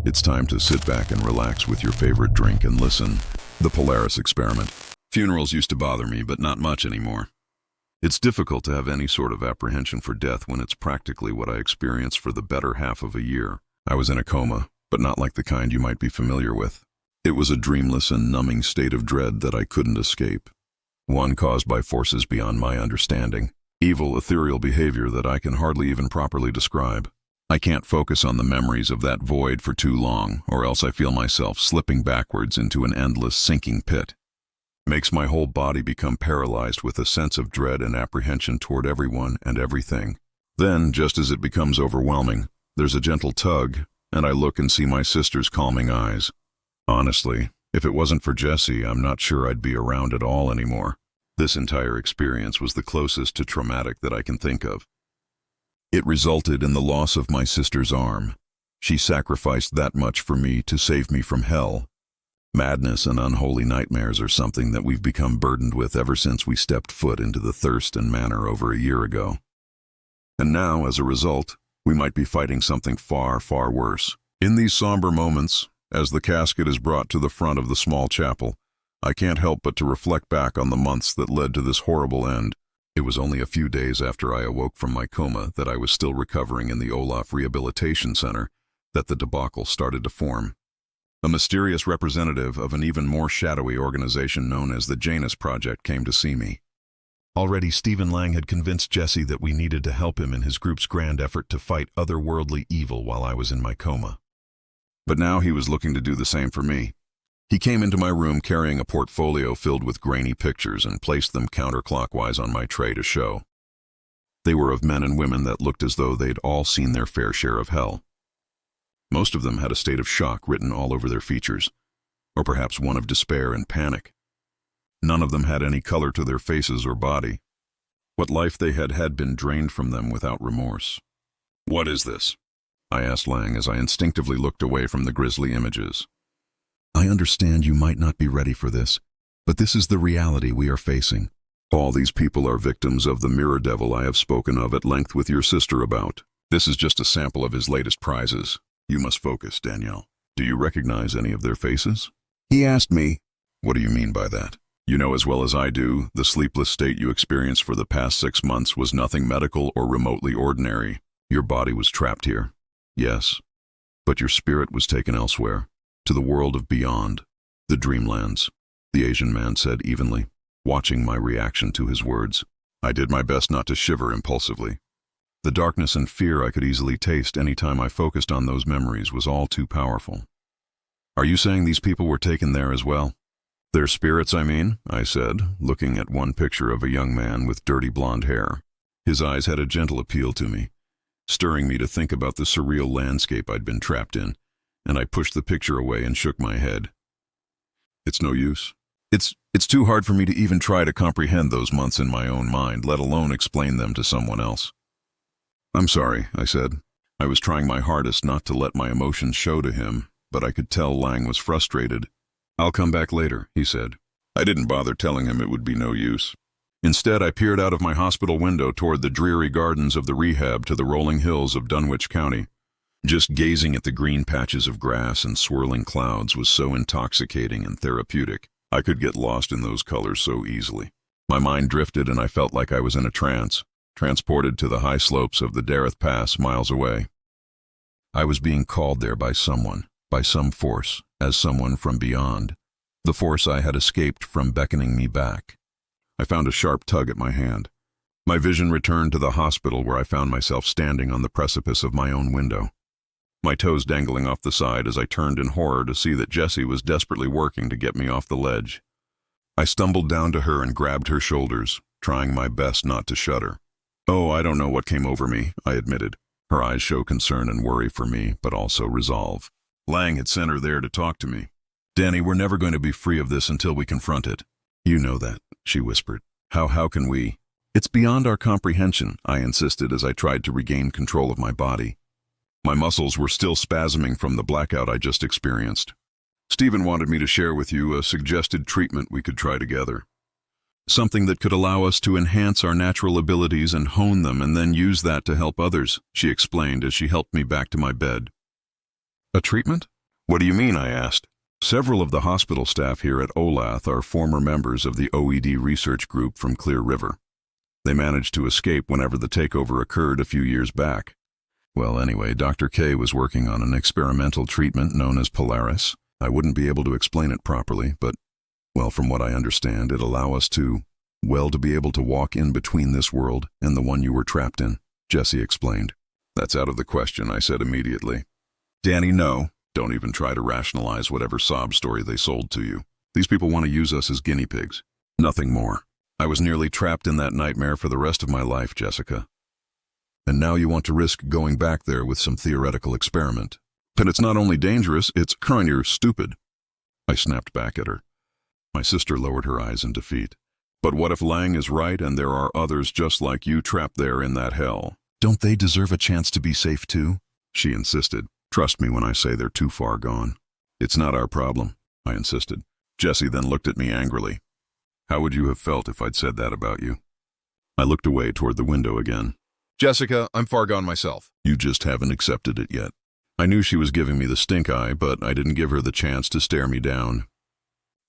It's time to sit back and relax with your favorite drink and listen. The Polaris Experiment. Funerals used to bother me, but not much anymore. It's difficult to have any sort of apprehension for death when it's practically what I experienced for the better half of a year. I was in a coma, but not like the kind you might be familiar with. It was a dreamless and numbing state of dread that I couldn't escape. One caused by forces beyond my understanding. Evil, ethereal behavior that I can hardly even properly describe. I can't focus on the memories of that void for too long, or else I feel myself slipping backwards into an endless sinking pit. Makes my whole body become paralyzed with a sense of dread and apprehension toward everyone and everything. Then, just as it becomes overwhelming, there's a gentle tug, and I look and see my sister's calming eyes. Honestly, if it wasn't for Jessie, I'm not sure I'd be around at all anymore. This entire experience was the closest to traumatic that I can think of. It resulted in the loss of my sister's arm. She sacrificed that much for me to save me from hell. Madness and unholy nightmares are something that we've become burdened with ever since we stepped foot into the Thurston Manor over a year ago. And now, as a result, we might be fighting something far, far worse. In these somber moments, as the casket is brought to the front of the small chapel, I can't help but to reflect back on the months that led to this horrible end. It was only a few days after I awoke from my coma that I was still recovering in the Olaf Rehabilitation Center that the debacle started to form. A mysterious representative of an even more shadowy organization known as the Janus Project came to see me. Already Stephen Lang had convinced Jessie that we needed to help him in his group's grand effort to fight otherworldly evil while I was in my coma. But now he was looking to do the same for me. He came into my room carrying a portfolio filled with grainy pictures and placed them counterclockwise on my tray to show. They were of men and women that looked as though they'd all seen their fair share of hell. Most of them had a state of shock written all over their features, or perhaps one of despair and panic. None of them had any color to their faces or body. What life they had had been drained from them without remorse. "What is this?" I asked Lang as I instinctively looked away from the grisly images. "I understand you might not be ready for this, but this is the reality we are facing. All these people are victims of the mirror devil I have spoken of at length with your sister about. This is just a sample of his latest prizes. You must focus, Danielle. Do you recognize any of their faces?" He asked me. "What do you mean by that?" "You know as well as I do, the sleepless state you experienced for the past 6 months was nothing medical or remotely ordinary. Your body was trapped here. Yes, but your spirit was taken elsewhere. To the world of beyond, the dreamlands," the Asian man said evenly, watching my reaction to his words. I did my best not to shiver impulsively. The darkness and fear I could easily taste any time I focused on those memories was all too powerful. "Are you saying these people were taken there as well?" "Their spirits, I mean," I said, looking at one picture of a young man with dirty blonde hair. His eyes had a gentle appeal to me, stirring me to think about the surreal landscape I'd been trapped in, and I pushed the picture away and shook my head. "It's no use. It's too hard for me to even try to comprehend those months in my own mind, let alone explain them to someone else." "I'm sorry," I said. I was trying my hardest not to let my emotions show to him, but I could tell Lang was frustrated. "I'll come back later," he said. I didn't bother telling him it would be no use. Instead, I peered out of my hospital window toward the dreary gardens of the rehab to the rolling hills of Dunwich County. Just gazing at the green patches of grass and swirling clouds was so intoxicating and therapeutic. I could get lost in those colors so easily. My mind drifted and I felt like I was in a trance, transported to the high slopes of the Dareth Pass miles away. I was being called there by someone, by some force, as someone from beyond. The force I had escaped from beckoning me back. I found a sharp tug at my hand. My vision returned to the hospital where I found myself standing on the precipice of my own window. My toes dangling off the side as I turned in horror to see that Jessie was desperately working to get me off the ledge. I stumbled down to her and grabbed her shoulders, trying my best not to shudder. "Oh, I don't know what came over me," I admitted. Her eyes show concern and worry for me, but also resolve. Lang had sent her there to talk to me. "Danny, we're never going to be free of this until we confront it." "You know that," she whispered. How can we?" "It's beyond our comprehension," I insisted as I tried to regain control of my body. My muscles were still spasming from the blackout I just experienced. "Stephen wanted me to share with you a suggested treatment we could try together. Something that could allow us to enhance our natural abilities and hone them and then use that to help others," she explained as she helped me back to my bed. "A treatment?" What do you mean? I asked. Several of the hospital staff here at Olath are former members of the OED research group from Clear River. They managed to escape whenever the takeover occurred a few years back. Well, anyway, Dr. K was working on an experimental treatment known as Polaris. I wouldn't be able to explain it properly, but, well, from what I understand, it'll allow us to be able to walk in between this world and the one you were trapped in, Jesse explained. That's out of the question, I said immediately. Danny, no. Don't even try to rationalize whatever sob story they sold to you. These people want to use us as guinea pigs. Nothing more. I was nearly trapped in that nightmare for the rest of my life, Jessica. And now you want to risk going back there with some theoretical experiment. And it's not only dangerous, it's kind of stupid. I snapped back at her. My sister lowered her eyes in defeat. But what if Lang is right and there are others just like you trapped there in that hell? Don't they deserve a chance to be safe too? She insisted. Trust me when I say they're too far gone. It's not our problem, I insisted. Jesse then looked at me angrily. How would you have felt if I'd said that about you? I looked away toward the window again. Jessica, I'm far gone myself. You just haven't accepted it yet. I knew she was giving me the stink eye, but I didn't give her the chance to stare me down.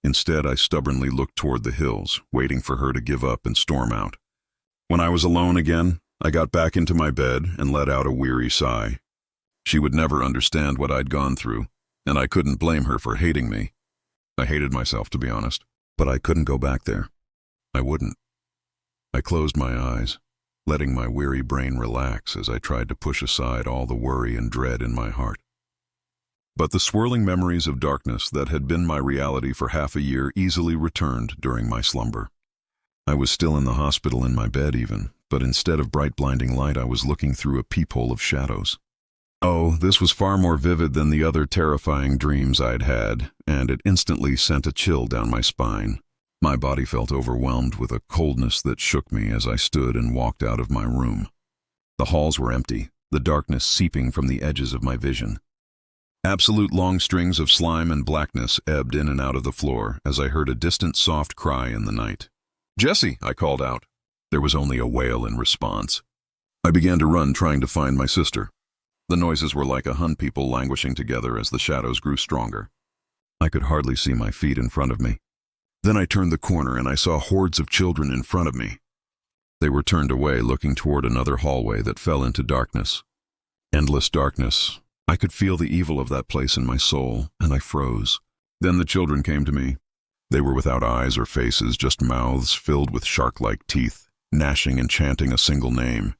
Instead, I stubbornly looked toward the hills, waiting for her to give up and storm out. When I was alone again, I got back into my bed and let out a weary sigh. She would never understand what I'd gone through, and I couldn't blame her for hating me. I hated myself, to be honest, but I couldn't go back there. I wouldn't. I closed my eyes, letting my weary brain relax as I tried to push aside all the worry and dread in my heart. But the swirling memories of darkness that had been my reality for half a year easily returned during my slumber. I was still in the hospital in my bed even, but instead of bright blinding light I was looking through a peephole of shadows. Oh, this was far more vivid than the other terrifying dreams I'd had, and it instantly sent a chill down my spine. My body felt overwhelmed with a coldness that shook me as I stood and walked out of my room. The halls were empty, the darkness seeping from the edges of my vision. Absolute long strings of slime and blackness ebbed in and out of the floor as I heard a distant soft cry in the night. "Jesse!" I called out. There was only a wail in response. I began to run, trying to find my sister. The noises were like 100 people languishing together as the shadows grew stronger. I could hardly see my feet in front of me. Then I turned the corner and I saw hordes of children in front of me. They were turned away, looking toward another hallway that fell into darkness. Endless darkness. I could feel the evil of that place in my soul, and I froze. Then the children came to me. They were without eyes or faces, just mouths filled with shark-like teeth, gnashing and chanting a single name.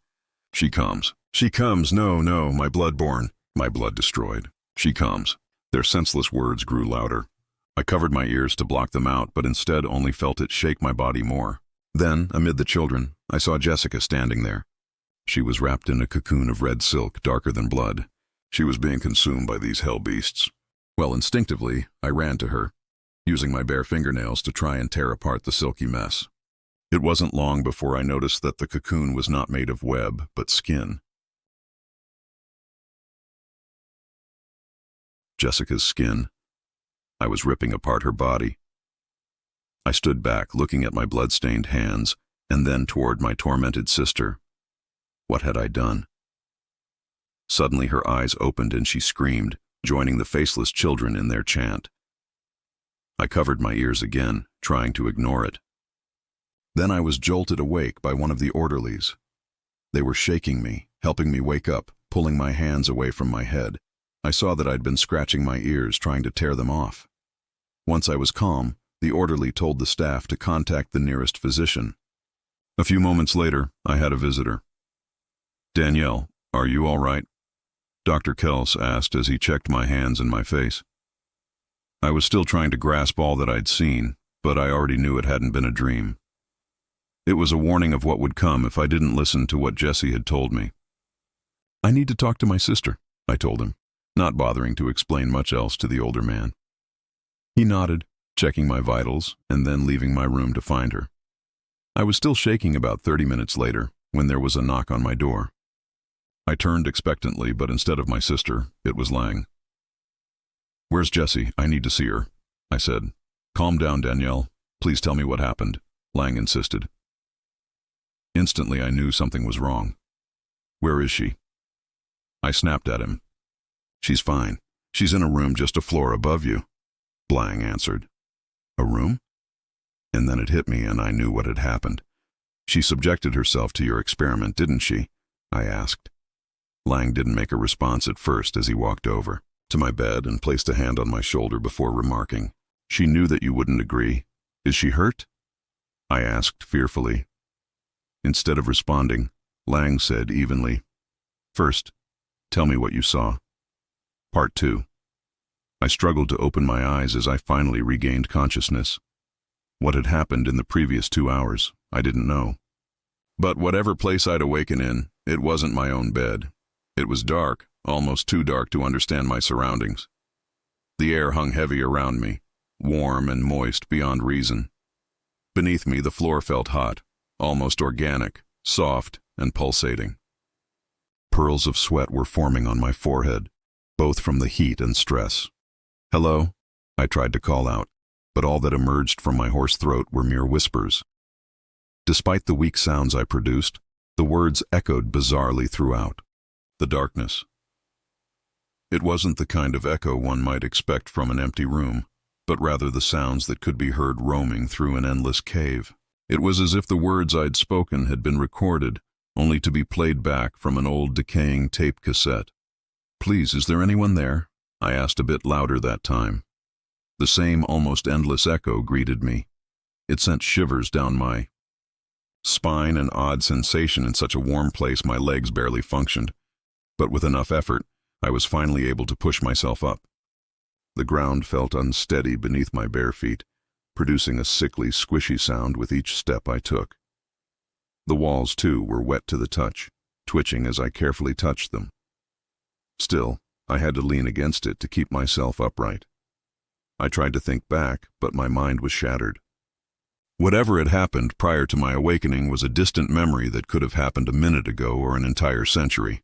She comes. She comes. No, no, my blood-born. My blood destroyed. She comes. Their senseless words grew louder. I covered my ears to block them out, but instead only felt it shake my body more. Then, amid the children, I saw Jessica standing there. She was wrapped in a cocoon of red silk, darker than blood. She was being consumed by these hell beasts. Well, instinctively, I ran to her, using my bare fingernails to try and tear apart the silky mess. It wasn't long before I noticed that the cocoon was not made of web, but skin. Jessica's skin. I was ripping apart her body. I stood back, looking at my blood-stained hands, and then toward my tormented sister. What had I done? Suddenly her eyes opened and she screamed, joining the faceless children in their chant. I covered my ears again, trying to ignore it. Then I was jolted awake by one of the orderlies. They were shaking me, helping me wake up, pulling my hands away from my head. I saw that I'd been scratching my ears, trying to tear them off. Once I was calm, the orderly told the staff to contact the nearest physician. A few moments later, I had a visitor. "Danielle, are you all right?" Dr. Kels asked as he checked my hands and my face. I was still trying to grasp all that I'd seen, but I already knew it hadn't been a dream. It was a warning of what would come if I didn't listen to what Jesse had told me. "I need to talk to my sister," I told him, not bothering to explain much else to the older man. He nodded, checking my vitals, and then leaving my room to find her. I was still shaking about 30 minutes later when there was a knock on my door. I turned expectantly, but instead of my sister, it was Lang. "Where's Jessie? I need to see her," I said. "Calm down, Danielle. Please tell me what happened," Lang insisted. Instantly, I knew something was wrong. "Where is she?" I snapped at him. "She's fine. She's in a room just a floor above you, Blang answered. A room? And then it hit me and I knew what had happened. She subjected herself to your experiment, didn't she? I asked. Lang didn't make a response at first as he walked over to my bed and placed a hand on my shoulder before remarking, "She knew that you wouldn't agree. Is she hurt?" I asked fearfully. Instead of responding, Lang said evenly, "First, tell me what you saw." Part 2. I struggled to open my eyes as I finally regained consciousness. What had happened in the previous 2 hours, I didn't know. But whatever place I'd awaken in, it wasn't my own bed. It was dark, almost too dark to understand my surroundings. The air hung heavy around me, warm and moist beyond reason. Beneath me, the floor felt hot, almost organic, soft and pulsating. Pearls of sweat were forming on my forehead, both from the heat and stress. "Hello?" I tried to call out, but all that emerged from my hoarse throat were mere whispers. Despite the weak sounds I produced, the words echoed bizarrely throughout. The darkness. It wasn't the kind of echo one might expect from an empty room, but rather the sounds that could be heard roaming through an endless cave. It was as if the words I'd spoken had been recorded, only to be played back from an old decaying tape cassette. "Please, is there anyone there?" I asked a bit louder that time. The same almost endless echo greeted me. It sent shivers down my spine, an odd sensation in such a warm place my legs barely functioned. But with enough effort, I was finally able to push myself up. The ground felt unsteady beneath my bare feet, producing a sickly, squishy sound with each step I took. The walls, too, were wet to the touch, twitching as I carefully touched them. Still, I had to lean against it to keep myself upright. I tried to think back, but my mind was shattered. Whatever had happened prior to my awakening was a distant memory that could have happened a minute ago or an entire century.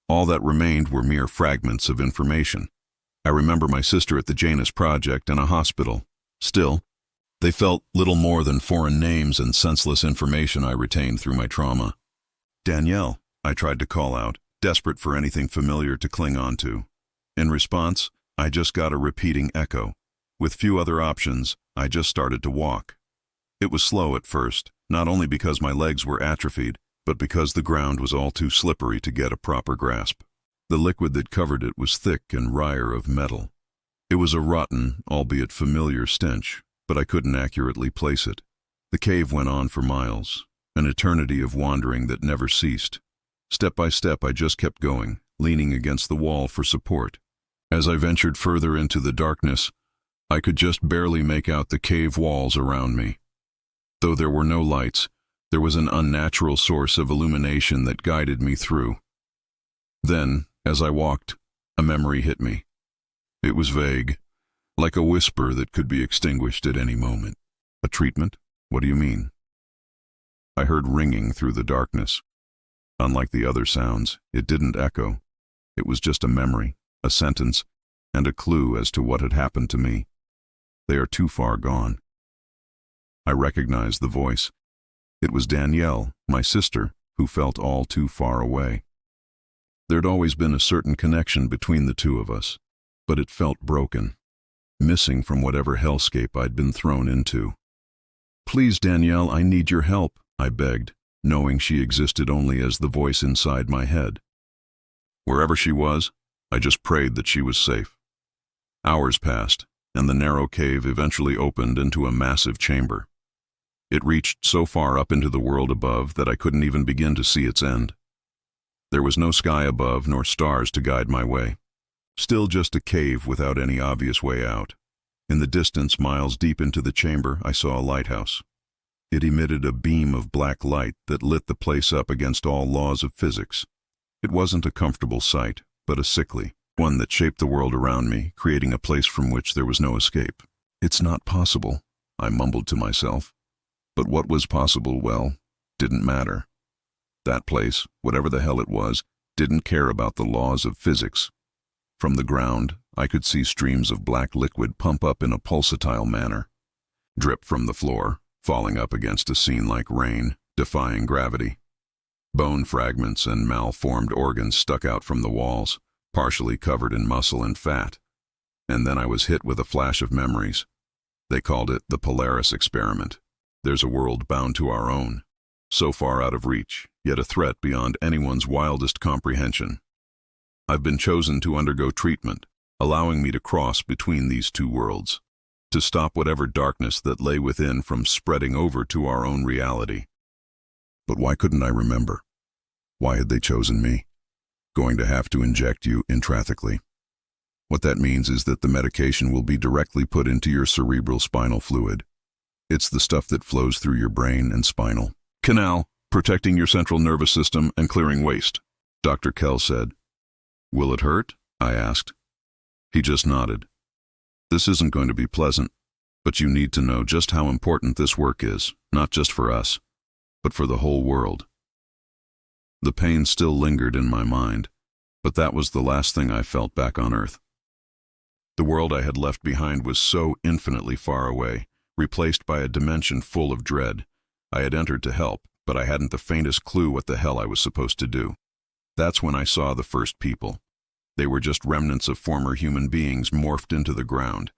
All that remained were mere fragments of information. I remember my sister at the Janus Project and a hospital. Still, they felt little more than foreign names and senseless information I retained through my trauma. "Danielle," I tried to call out, desperate for anything familiar to cling on to. In response, I just got a repeating echo. With few other options, I just started to walk. It was slow at first, not only because my legs were atrophied, but because the ground was all too slippery to get a proper grasp. The liquid that covered it was thick and wry of metal. It was a rotten, albeit familiar stench, but I couldn't accurately place it. The cave went on for miles, an eternity of wandering that never ceased. Step by step, I just kept going, leaning against the wall for support. As I ventured further into the darkness, I could just barely make out the cave walls around me. Though there were no lights, there was an unnatural source of illumination that guided me through. Then, as I walked, a memory hit me. It was vague, like a whisper that could be extinguished at any moment. "A treatment? What do you mean?" I heard ringing through the darkness. Unlike the other sounds, it didn't echo. It was just a memory, a sentence, and a clue as to what had happened to me. "They are too far gone." I recognized the voice. It was Danielle, my sister, who felt all too far away. There'd always been a certain connection between the two of us, but it felt broken, missing from whatever hellscape I'd been thrown into. "Please, Danielle, I need your help," I begged, knowing she existed only as the voice inside my head. Wherever she was, I just prayed that she was safe. Hours passed, and the narrow cave eventually opened into a massive chamber. It reached so far up into the world above that I couldn't even begin to see its end. There was no sky above nor stars to guide my way. Still just a cave without any obvious way out. In the distance, miles deep into the chamber, I saw a lighthouse. It emitted a beam of black light that lit the place up against all laws of physics. It wasn't a comfortable sight, but a sickly one that shaped the world around me, creating a place from which there was no escape. "It's not possible," I mumbled to myself. But what was possible, well, didn't matter. That place, whatever the hell it was, didn't care about the laws of physics. From the ground, I could see streams of black liquid pump up in a pulsatile manner, drip from the floor, falling up against a scene like rain, defying gravity. Bone fragments and malformed organs stuck out from the walls, partially covered in muscle and fat. And then I was hit with a flash of memories. They called it the Polaris experiment. There's a world bound to our own, so far out of reach, yet a threat beyond anyone's wildest comprehension. I've been chosen to undergo treatment, allowing me to cross between these two worlds, to stop whatever darkness that lay within from spreading over to our own reality. But why couldn't I remember? Why had they chosen me? Going to have to inject you intrathecally. What that means is that the medication will be directly put into your cerebral spinal fluid. It's the stuff that flows through your brain and spinal canal, protecting your central nervous system and clearing waste, Dr. Kell said. Will it hurt? I asked. He just nodded. This isn't going to be pleasant, but you need to know just how important this work is, not just for us, but for the whole world. The pain still lingered in my mind, but that was the last thing I felt back on Earth. The world I had left behind was so infinitely far away, replaced by a dimension full of dread. I had entered to help, but I hadn't the faintest clue what the hell I was supposed to do. That's when I saw the first people. They were just remnants of former human beings morphed into the ground.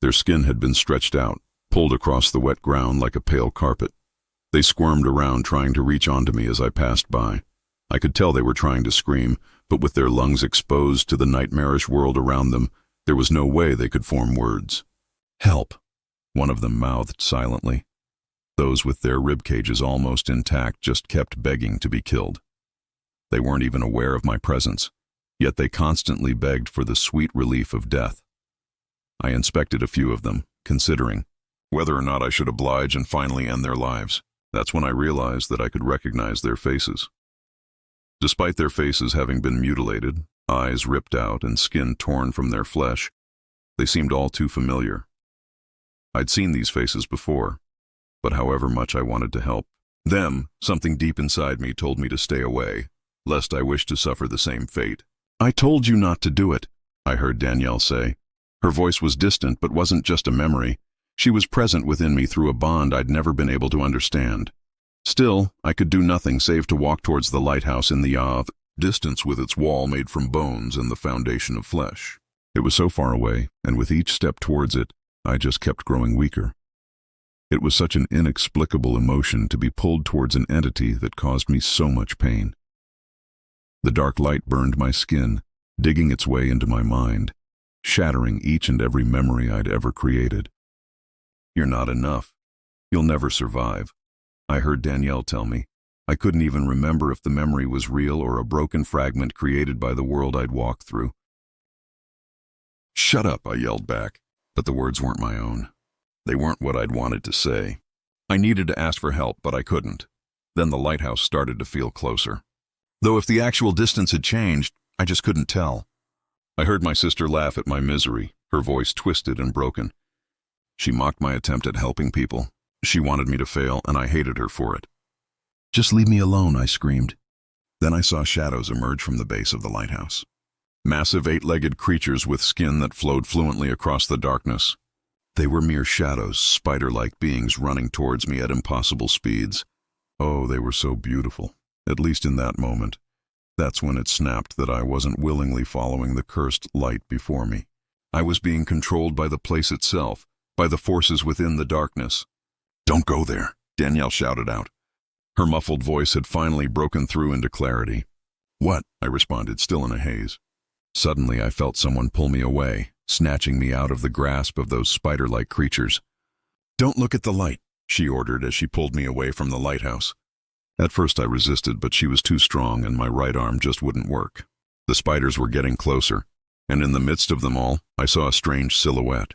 Their skin had been stretched out, pulled across the wet ground like a pale carpet. They squirmed around trying to reach onto me as I passed by. I could tell they were trying to scream, but with their lungs exposed to the nightmarish world around them, there was no way they could form words. Help, one of them mouthed silently. Those with their rib cages almost intact just kept begging to be killed. They weren't even aware of my presence, yet they constantly begged for the sweet relief of death. I inspected a few of them, considering whether or not I should oblige and finally end their lives. That's when I realized that I could recognize their faces. Despite their faces having been mutilated, eyes ripped out and skin torn from their flesh, they seemed all too familiar. I'd seen these faces before, but however much I wanted to help them, something deep inside me told me to stay away, lest I wished to suffer the same fate. I told you not to do it, I heard Danielle say. Her voice was distant but wasn't just a memory. She was present within me through a bond I'd never been able to understand. Still, I could do nothing save to walk towards the lighthouse in the distance with its wall made from bones and the foundation of flesh. It was so far away, and with each step towards it, I just kept growing weaker. It was such an inexplicable emotion to be pulled towards an entity that caused me so much pain. The dark light burned my skin, digging its way into my mind, shattering each and every memory I'd ever created. You're not enough. You'll never survive, I heard Danielle tell me. I couldn't even remember if the memory was real or a broken fragment created by the world I'd walked through. Shut up, I yelled back, but the words weren't my own. They weren't what I'd wanted to say. I needed to ask for help, but I couldn't. Then the lighthouse started to feel closer. Though if the actual distance had changed, I just couldn't tell. I heard my sister laugh at my misery, her voice twisted and broken. She mocked my attempt at helping people. She wanted me to fail, and I hated her for it. Just leave me alone, I screamed. Then I saw shadows emerge from the base of the lighthouse. Massive eight-legged creatures with skin that flowed fluently across the darkness. They were mere shadows, spider-like beings running towards me at impossible speeds. Oh, they were so beautiful, at least in that moment. That's when it snapped that I wasn't willingly following the cursed light before me. I was being controlled by the place itself, by the forces within the darkness. Don't go there, Danielle shouted out. Her muffled voice had finally broken through into clarity. What? I responded, still in a haze. Suddenly I felt someone pull me away, snatching me out of the grasp of those spider-like creatures. Don't look at the light, she ordered as she pulled me away from the lighthouse. At first I resisted, but she was too strong and my right arm just wouldn't work. The spiders were getting closer, and in the midst of them all, I saw a strange silhouette.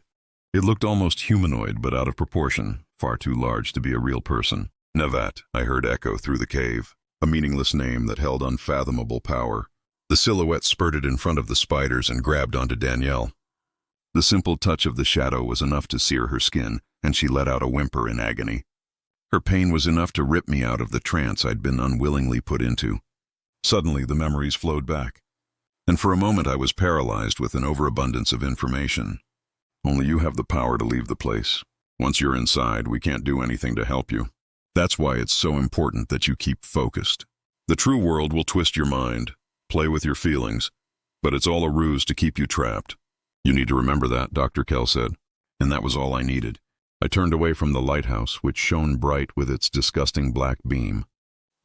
It looked almost humanoid, but out of proportion, far too large to be a real person. Navat, I heard echo through the cave, a meaningless name that held unfathomable power. The silhouette spurted in front of the spiders and grabbed onto Danielle. The simple touch of the shadow was enough to sear her skin, and she let out a whimper in agony. Her pain was enough to rip me out of the trance I'd been unwillingly put into. Suddenly, the memories flowed back, and for a moment I was paralyzed with an overabundance of information. Only you have the power to leave the place. Once you're inside, we can't do anything to help you. That's why it's so important that you keep focused. The true world will twist your mind, play with your feelings, But it's all a ruse to keep you trapped. You need to remember that, Dr. Kell said. And that was all I needed. I turned away from the lighthouse, which shone bright with its disgusting black beam.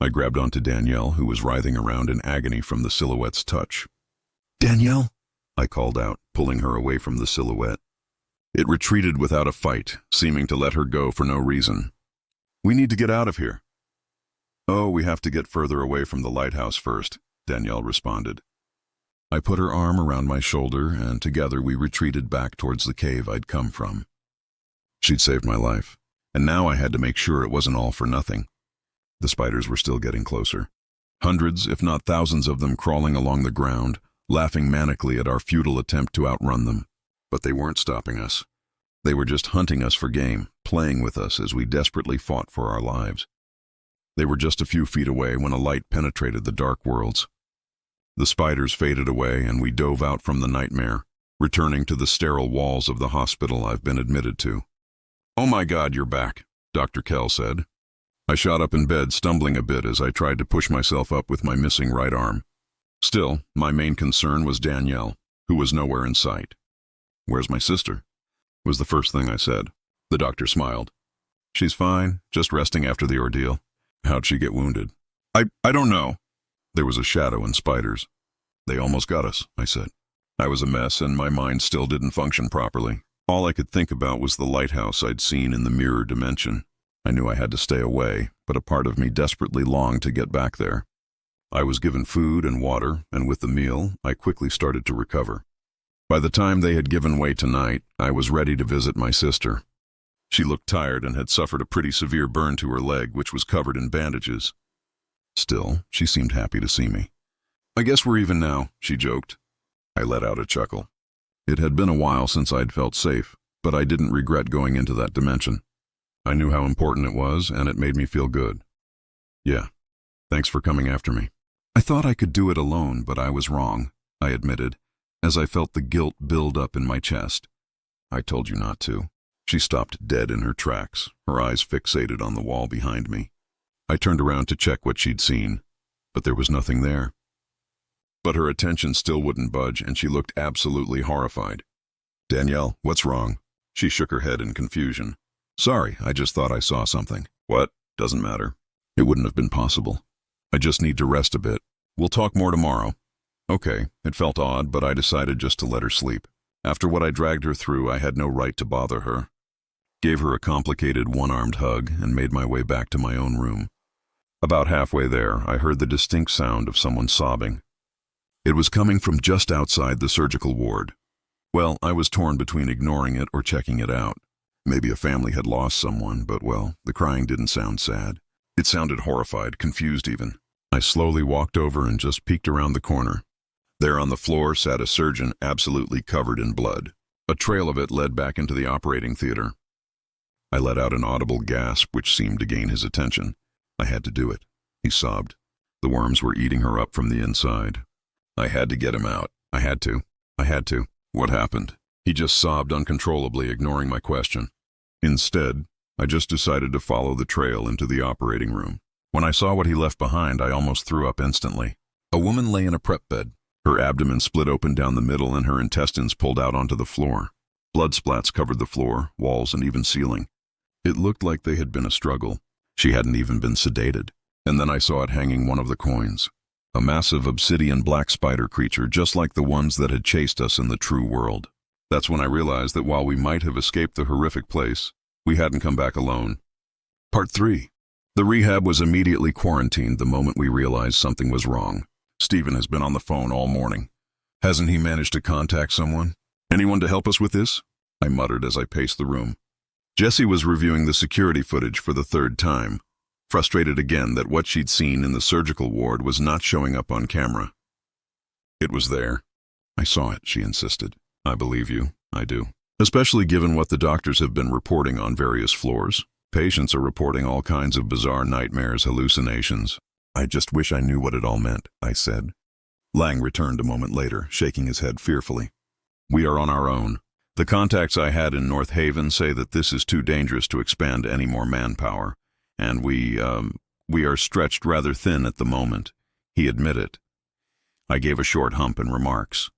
I grabbed onto Danielle, who was writhing around in agony from the silhouette's touch. "Danielle," I called out, pulling her away from the silhouette. It retreated without a fight, seeming to let her go for no reason. "We need to get out of here." "Oh, we have to get further away from the lighthouse first," Danielle responded. I put her arm around my shoulder, and together we retreated back towards the cave I'd come from. She'd saved my life, and now I had to make sure it wasn't all for nothing. The spiders were still getting closer. Hundreds, if not thousands of them crawling along the ground, laughing manically at our futile attempt to outrun them. But they weren't stopping us. They were just hunting us for game, playing with us as we desperately fought for our lives. They were just a few feet away when a light penetrated the dark worlds. The spiders faded away and we dove out from the nightmare, returning to the sterile walls of the hospital I've been admitted to. "Oh my God, you're back," Dr. Kell said. I shot up in bed, stumbling a bit as I tried to push myself up with my missing right arm. Still, my main concern was Danielle, who was nowhere in sight. "Where's my sister?" was the first thing I said. The doctor smiled. "She's fine, just resting after the ordeal." "How'd she get wounded?" I don't know." There was a shadow in spiders. "They almost got us," I said. I was a mess and my mind still didn't function properly. All I could think about was the lighthouse I'd seen in the mirror dimension. I knew I had to stay away, but a part of me desperately longed to get back there. I was given food and water, and with the meal, I quickly started to recover. By the time they had given way tonight, I was ready to visit my sister. She looked tired and had suffered a pretty severe burn to her leg, which was covered in bandages. Still, she seemed happy to see me. "I guess we're even now," she joked. I let out a chuckle. It had been a while since I'd felt safe, but I didn't regret going into that dimension. I knew how important it was, and it made me feel good. "Yeah, thanks for coming after me." "I thought I could do it alone, but I was wrong," I admitted, as I felt the guilt build up in my chest. "I told you not to." She stopped dead in her tracks, her eyes fixated on the wall behind me. I turned around to check what she'd seen, but there was nothing there. But her attention still wouldn't budge, and she looked absolutely horrified. "Danielle, what's wrong?" She shook her head in confusion. "Sorry, I just thought I saw something." "What? Doesn't matter. It wouldn't have been possible. I just need to rest a bit. We'll talk more tomorrow." Okay, it felt odd, but I decided just to let her sleep. After what I dragged her through, I had no right to bother her. Gave her a complicated one-armed hug and made my way back to my own room. About halfway there, I heard the distinct sound of someone sobbing. It was coming from just outside the surgical ward. Well, I was torn between ignoring it or checking it out. Maybe a family had lost someone, but well, the crying didn't sound sad. It sounded horrified, confused even. I slowly walked over and just peeked around the corner. There on the floor sat a surgeon absolutely covered in blood. A trail of it led back into the operating theater. I let out an audible gasp which seemed to gain his attention. I had to do it. He sobbed. The worms were eating her up from the inside. I had to get him out. I had to. What happened? He just sobbed uncontrollably, ignoring my question. Instead, I just decided to follow the trail into the operating room. When I saw what he left behind, I almost threw up instantly. A woman lay in a prep bed. Her abdomen split open down the middle and her intestines pulled out onto the floor. Blood splats covered the floor, walls, and even ceiling. It looked like they had been a struggle. She hadn't even been sedated. And then I saw it hanging one of the coins. A massive obsidian black spider creature, just like the ones that had chased us in the true world. That's when I realized that while we might have escaped the horrific place, we hadn't come back alone. Part 3. The rehab was immediately quarantined the moment we realized something was wrong. Stephen has been on the phone all morning. Hasn't he managed to contact someone? Anyone to help us with this? I muttered as I paced the room. Jessie was reviewing the security footage for the third time, frustrated again that what she'd seen in the surgical ward was not showing up on camera. It was there. I saw it, she insisted. I believe you. I do. Especially given what the doctors have been reporting on various floors. Patients are reporting all kinds of bizarre nightmares, hallucinations. I just wish I knew what it all meant, I said. Lang returned a moment later, shaking his head fearfully. We are on our own. The contacts I had in North Haven say that this is too dangerous to expand any more manpower, and we are stretched rather thin at the moment. He admitted. I gave a short hump in remarks.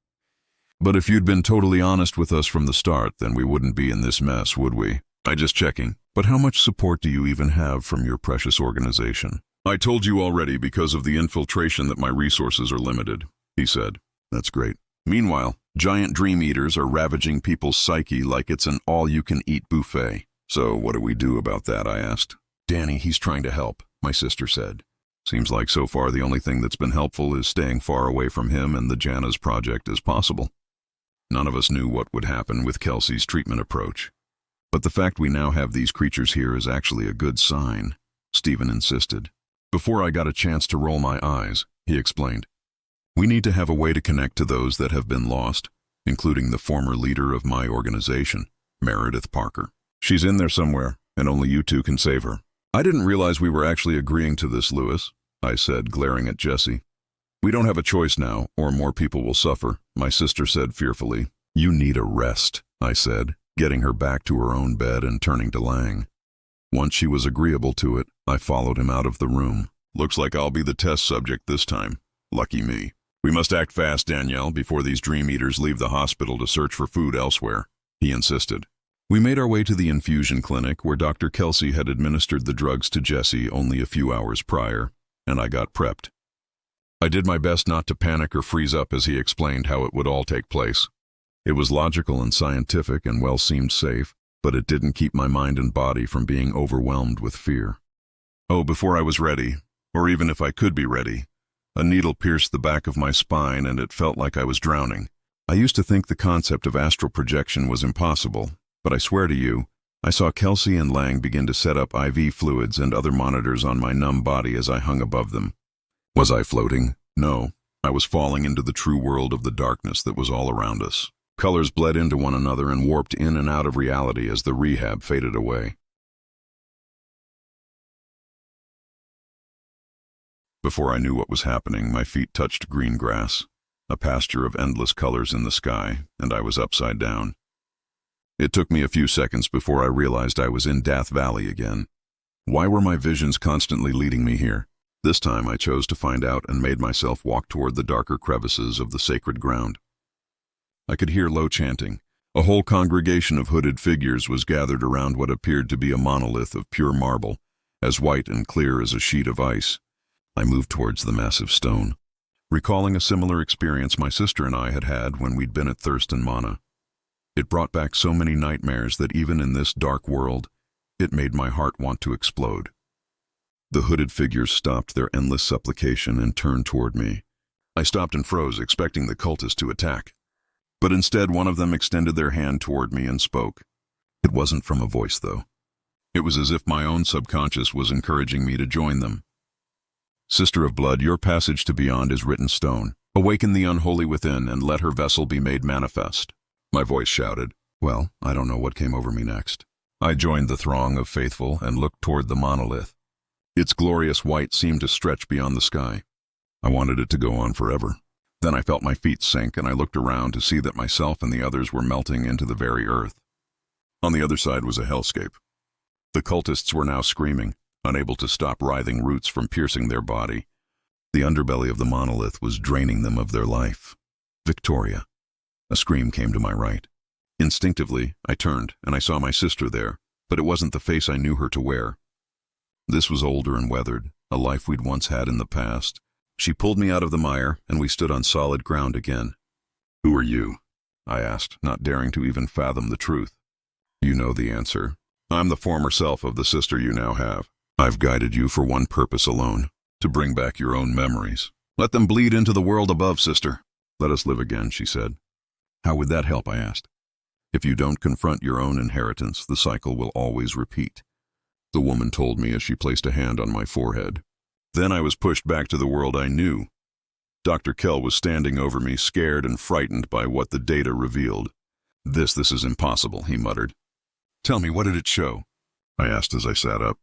But if you'd been totally honest with us from the start, then we wouldn't be in this mess, would we? I just checking. But how much support do you even have from your precious organization? I told you already because of the infiltration that my resources are limited, he said. That's great. Meanwhile, giant dream eaters are ravaging people's psyche like it's an all-you-can-eat buffet. So what do we do about that, I asked. Danny, he's trying to help, my sister said. Seems like so far the only thing that's been helpful is staying far away from him and the Janna's project as possible. None of us knew what would happen with Kelsey's treatment approach. But the fact we now have these creatures here is actually a good sign, Stephen insisted. Before I got a chance to roll my eyes, he explained. We need to have a way to connect to those that have been lost, including the former leader of my organization, Meredith Parker. She's in there somewhere, and only you two can save her. I didn't realize we were actually agreeing to this, Lewis, I said, glaring at Jesse. We don't have a choice now, or more people will suffer, my sister said fearfully. You need a rest, I said, getting her back to her own bed and turning to Lang. Once she was agreeable to it, I followed him out of the room. Looks like I'll be the test subject this time. Lucky me. We must act fast, Danielle, before these dream eaters leave the hospital to search for food elsewhere, he insisted. We made our way to the infusion clinic where Dr. Kelsey had administered the drugs to Jesse only a few hours prior, and I got prepped. I did my best not to panic or freeze up as he explained how it would all take place. It was logical and scientific and well seemed safe, but it didn't keep my mind and body from being overwhelmed with fear. Oh, before I was ready, or even if I could be ready, a needle pierced the back of my spine and it felt like I was drowning. I used to think the concept of astral projection was impossible, but I swear to you, I saw Kelsey and Lang begin to set up IV fluids and other monitors on my numb body as I hung above them. Was I floating? No, I was falling into the true world of the darkness that was all around us. Colors bled into one another and warped in and out of reality as the rehab faded away. Before I knew what was happening, my feet touched green grass, a pasture of endless colors in the sky, and I was upside down. It took me a few seconds before I realized I was in Death Valley again. Why were my visions constantly leading me here? This time I chose to find out and made myself walk toward the darker crevices of the sacred ground. I could hear low chanting. A whole congregation of hooded figures was gathered around what appeared to be a monolith of pure marble, as white and clear as a sheet of ice. I moved towards the massive stone, recalling a similar experience my sister and I had had when we'd been at Thurston Manor. It brought back so many nightmares that even in this dark world, it made my heart want to explode. The hooded figures stopped their endless supplication and turned toward me. I stopped and froze, expecting the cultists to attack. But instead, one of them extended their hand toward me and spoke. It wasn't from a voice, though. It was as if my own subconscious was encouraging me to join them. Sister of blood, your passage to beyond is written stone. Awaken the unholy within and let her vessel be made manifest. My voice shouted. Well, I don't know what came over me next. I joined the throng of faithful and looked toward the monolith. Its glorious white seemed to stretch beyond the sky. I wanted it to go on forever. Then I felt my feet sink and I looked around to see that myself and the others were melting into the very earth. On the other side was a hellscape. The cultists were now screaming, unable to stop writhing roots from piercing their body. The underbelly of the monolith was draining them of their life. Victoria. A scream came to my right. Instinctively, I turned and I saw my sister there, but it wasn't the face I knew her to wear. This was older and weathered, a life we'd once had in the past. She pulled me out of the mire, and we stood on solid ground again. Who are you? I asked, not daring to even fathom the truth. You know the answer. I'm the former self of the sister you now have. I've guided you for one purpose alone, to bring back your own memories. Let them bleed into the world above, sister. Let us live again, she said. How would that help, I asked. If you don't confront your own inheritance, the cycle will always repeat. The woman told me as she placed a hand on my forehead. Then I was pushed back to the world I knew. Dr. Kell was standing over me, scared and frightened by what the data revealed. This is impossible, he muttered. Tell me, what did it show? I asked as I sat up.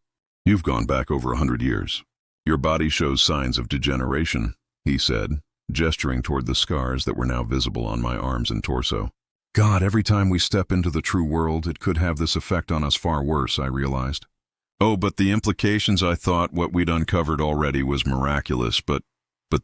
You've gone back over 100 years. Your body shows signs of degeneration, he said, gesturing toward the scars that were now visible on my arms and torso. God, every time we step into the true world, it could have this effect on us far worse, I realized. Oh, but the implications, I thought what we'd uncovered already was miraculous, but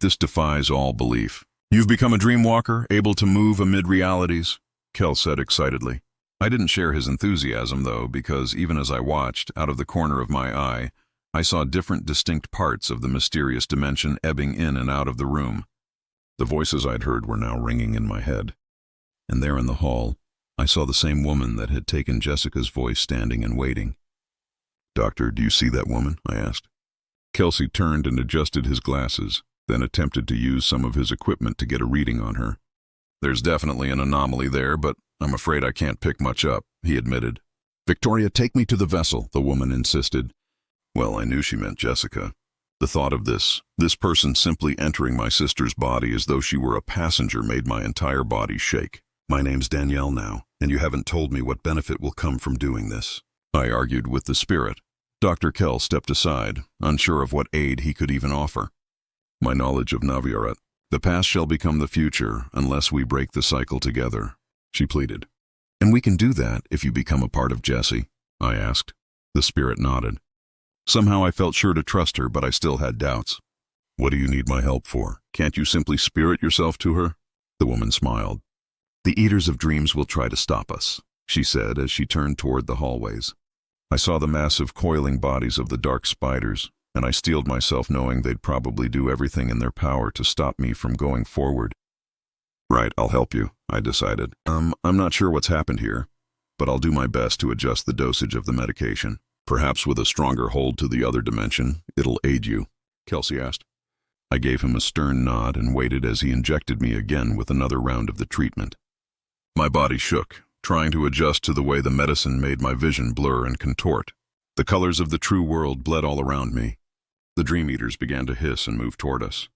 this defies all belief. You've become a dream walker, able to move amid realities, Kel said excitedly. I didn't share his enthusiasm, though, because even as I watched, out of the corner of my eye, I saw different distinct parts of the mysterious dimension ebbing in and out of the room. The voices I'd heard were now ringing in my head. And there in the hall, I saw the same woman that had taken Jessica's voice standing and waiting. Doctor, do you see that woman? I asked. Kelsey turned and adjusted his glasses, then attempted to use some of his equipment to get a reading on her. There's definitely an anomaly there, but I'm afraid I can't pick much up, he admitted. Victoria, take me to the vessel, the woman insisted. Well, I knew she meant Jessica. The thought of this person simply entering my sister's body as though she were a passenger made my entire body shake. My name's Danielle now, and you haven't told me what benefit will come from doing this, I argued with the spirit. Dr. Kell stepped aside, unsure of what aid he could even offer. My knowledge of Naviaret. The past shall become the future unless we break the cycle together, she pleaded. And we can do that if you become a part of Jessie, I asked. The spirit nodded. Somehow I felt sure to trust her, but I still had doubts. What do you need my help for? Can't you simply spirit yourself to her? The woman smiled. The Eaters of Dreams will try to stop us, she said as she turned toward the hallways. I saw the massive coiling bodies of the dark spiders, and I steeled myself knowing they'd probably do everything in their power to stop me from going forward. Right, I'll help you, I decided. I'm not sure what's happened here, but I'll do my best to adjust the dosage of the medication. Perhaps with a stronger hold to the other dimension, it'll aid you, Kelsey asked. I gave him a stern nod and waited as he injected me again with another round of the treatment. My body shook, trying to adjust to the way the medicine made my vision blur and contort. The colors of the true world bled all around me. The Dream Eaters began to hiss and move toward us.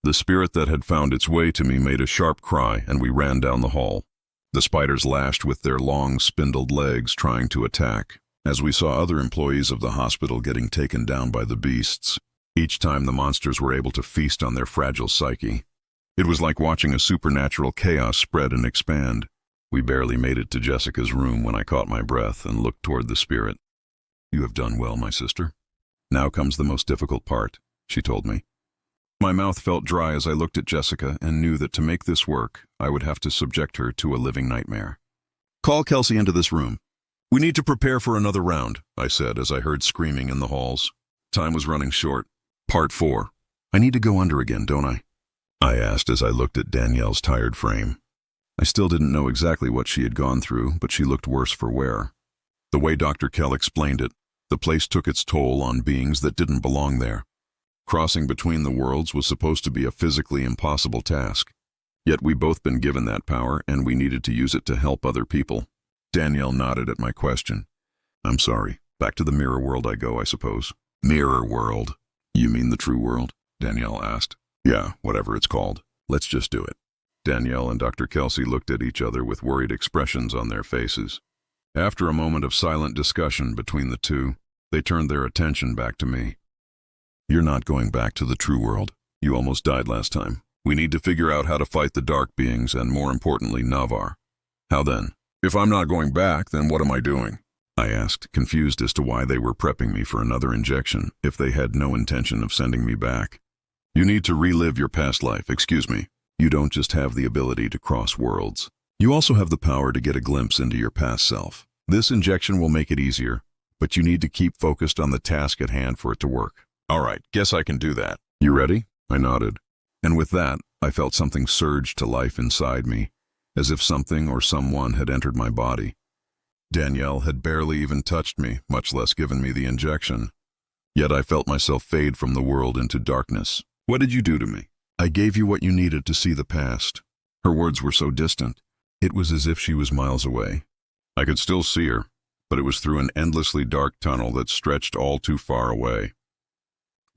The spirit that had found its way to me made a sharp cry, and we ran down the hall. The spiders lashed with their long, spindled legs, trying to attack, as we saw other employees of the hospital getting taken down by the beasts. Each time the monsters were able to feast on their fragile psyche. It was like watching a supernatural chaos spread and expand. We barely made it to Jessica's room when I caught my breath and looked toward the spirit. You have done well, my sister. Now comes the most difficult part, she told me. My mouth felt dry as I looked at Jessica and knew that to make this work, I would have to subject her to a living nightmare. Call Kelsey into this room. We need to prepare for another round, I said as I heard screaming in the halls. Time was running short. Part 4. I need to go under again, don't I? I asked as I looked at Danielle's tired frame. I still didn't know exactly what she had gone through, but she looked worse for wear. The way Dr. Kell explained it, the place took its toll on beings that didn't belong there. Crossing between the worlds was supposed to be a physically impossible task. Yet we'd both been given that power, and we needed to use it to help other people. Danielle nodded at my question. I'm sorry. Back to the mirror world I go, I suppose. Mirror world? You mean the true world? Danielle asked. Yeah, whatever it's called. Let's just do it. Danielle and Dr. Kelsey looked at each other with worried expressions on their faces. After a moment of silent discussion between the two, they turned their attention back to me. You're not going back to the true world. You almost died last time. We need to figure out how to fight the dark beings and, more importantly, Navar. How then? If I'm not going back, then what am I doing? I asked, confused as to why they were prepping me for another injection if they had no intention of sending me back. You need to relive your past life. Excuse me. You don't just have the ability to cross worlds. You also have the power to get a glimpse into your past self. This injection will make it easier, but you need to keep focused on the task at hand for it to work. All right, guess I can do that. You ready? I nodded. And with that, I felt something surge to life inside me, as if something or someone had entered my body. Danielle had barely even touched me, much less given me the injection. Yet I felt myself fade from the world into darkness. What did you do to me? I gave you what you needed to see the past. Her words were so distant. It was as if she was miles away. I could still see her, but it was through an endlessly dark tunnel that stretched all too far away.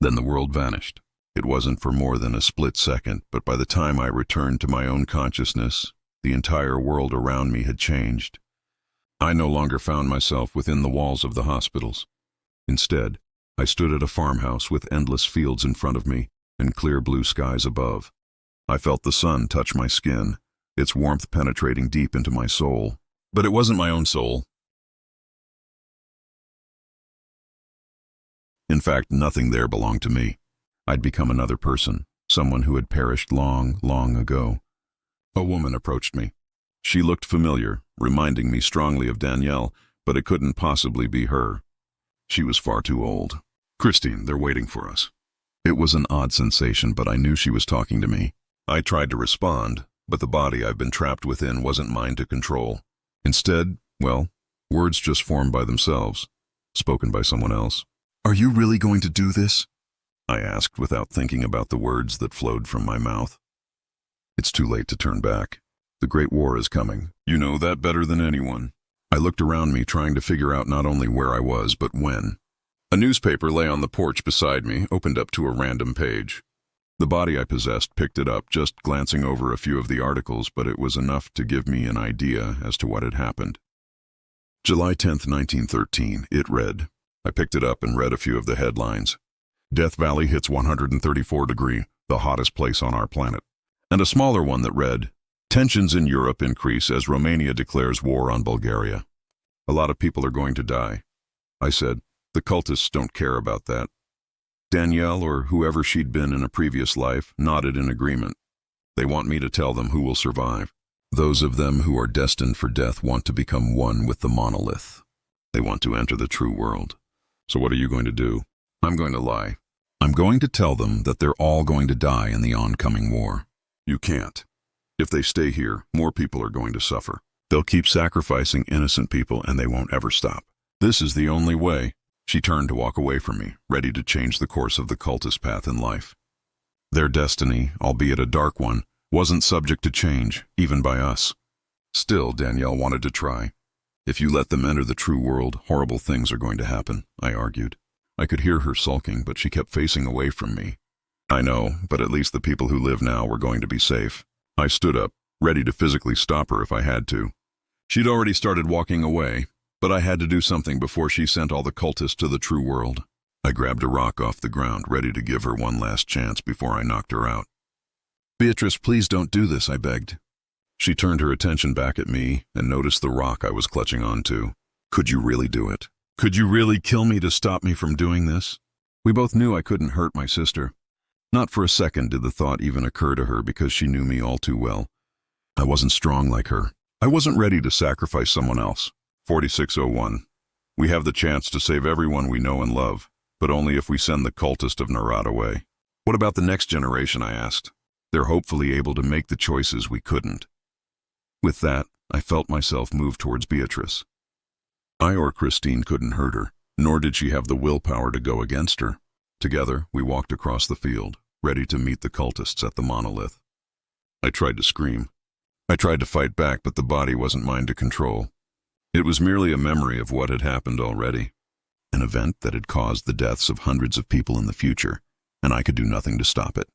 Then the world vanished. It wasn't for more than a split second, but by the time I returned to my own consciousness, the entire world around me had changed. I no longer found myself within the walls of the hospitals. Instead, I stood at a farmhouse with endless fields in front of me and clear blue skies above. I felt the sun touch my skin, its warmth penetrating deep into my soul. But it wasn't my own soul. In fact, nothing there belonged to me. I'd become another person, someone who had perished long, long ago. A woman approached me. She looked familiar, reminding me strongly of Danielle, but it couldn't possibly be her. She was far too old. "Christine, they're waiting for us." It was an odd sensation, but I knew she was talking to me. I tried to respond, but the body I've been trapped within wasn't mine to control. Instead, well, words just formed by themselves, spoken by someone else. "Are you really going to do this?" I asked without thinking about the words that flowed from my mouth. "It's too late to turn back. The Great War is coming. You know that better than anyone." I looked around me, trying to figure out not only where I was, but when. A newspaper lay on the porch beside me, opened up to a random page. The body I possessed picked it up, just glancing over a few of the articles, but it was enough to give me an idea as to what had happened. July 10th, 1913, it read. I picked it up and read a few of the headlines. "Death Valley hits 134 degree, the hottest place on our planet." And a smaller one that read, "Tensions in Europe increase as Romania declares war on Bulgaria. A lot of people are going to die." I said, "The cultists don't care about that." Danielle, or whoever she'd been in a previous life, nodded in agreement. "They want me to tell them who will survive. Those of them who are destined for death want to become one with the monolith. They want to enter the true world. So what are you going to do?" "I'm going to lie. I'm going to tell them that they're all going to die in the oncoming war." "You can't. If they stay here, more people are going to suffer. They'll keep sacrificing innocent people and they won't ever stop. This is the only way." She turned to walk away from me, ready to change the course of the cultist path in life. Their destiny, albeit a dark one, wasn't subject to change, even by us. Still, Danielle wanted to try. "If you let them enter the true world, horrible things are going to happen," I argued. I could hear her sulking, but she kept facing away from me. "I know, but at least the people who live now were going to be safe." I stood up, ready to physically stop her if I had to. She'd already started walking away, but I had to do something before she sent all the cultists to the true world. I grabbed a rock off the ground, ready to give her one last chance before I knocked her out. "Beatrice, please don't do this," I begged. She turned her attention back at me and noticed the rock I was clutching onto. "Could you really do it? Could you really kill me to stop me from doing this?" We both knew I couldn't hurt my sister. Not for a second did the thought even occur to her, because she knew me all too well. I wasn't strong like her. I wasn't ready to sacrifice someone else. 4601. We have the chance to save everyone we know and love, but only if we send the cultist of Narad away. "What about the next generation?" I asked. "They're hopefully able to make the choices we couldn't." With that, I felt myself move towards Beatrice. I or Christine couldn't hurt her, nor did she have the willpower to go against her. Together, we walked across the field, ready to meet the cultists at the monolith. I tried to scream. I tried to fight back, but the body wasn't mine to control. It was merely a memory of what had happened already, an event that had caused the deaths of hundreds of people in the future, and I could do nothing to stop it.